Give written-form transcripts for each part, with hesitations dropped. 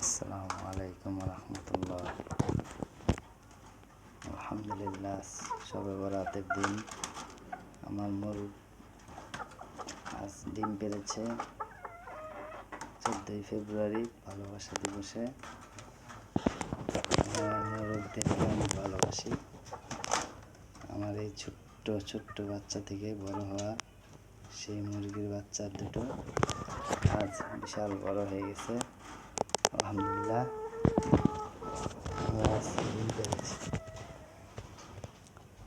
আসসালামু আলাইকুম রহমতুল্লাহ। আলহামদুলিল্লাহ, শবে বরাতের দিন আমার মুরগ আজ ডিম পেড়েছে। 14ই ফেব্রুয়ারি ভালোবাসা দিবসে মুরগদেরকে আমি ভালোবাসি। আমার এই ছোট্ট ছোট্ট বাচ্চা থেকে বড় হওয়া সেই মুরগির বাচ্চা দুটো আজ বিশাল বড় হয়ে গেছে। আলহামদুলিল্লাহ, ডিম পেড়েছে।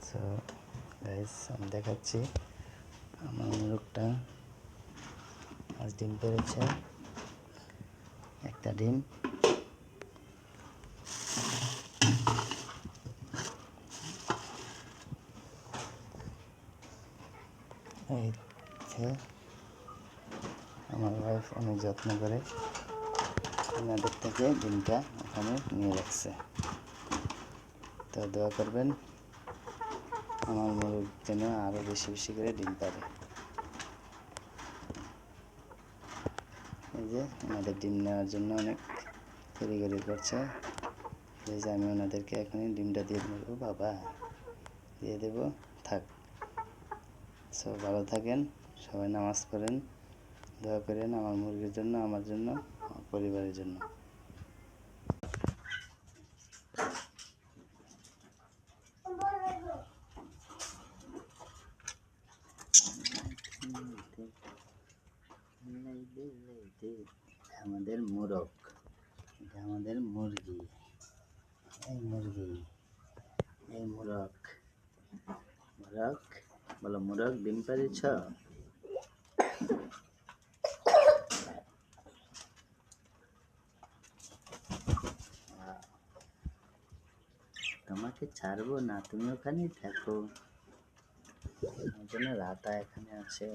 সো গাইস, আমি দেখাচ্ছি আমার মুরগটা আজ ডিম পেড়েছে। একটা ডিম এই আমার ওয়াইফ অনেক যত্ন করে ওনাদের থেকে ডিমটা ওখানে নিয়ে রাখছে। তো দোয়া করবেন আমার মুরগ যেন আরও বেশি বেশি করে ডিম পারে। এই যে ওনাদের ডিম নেওয়ার জন্য অনেক তড়িঘড়ি করছে। এই যে আমি ওনাদেরকে এখনই ডিমটা দিয়ে দেবো। বাবা দিয়ে দেব, থাক। সব ভালো থাকেন, সবাই নামাজ পড়েন, দোয়া করেন আমার মুরগির জন্য, আমার জন্য, আমার পরিবারের জন্য। আমাদের মোরগ, এটা আমাদের মুরগি। এই মুরগি, এই মোরগ। মোরগ বলো, মোরগ ডিম পাড়েছ? তোমাকে ছাড়বো না, তুমি ওখানেই থাকো। আমার জন্য রাতা এখানে আছে।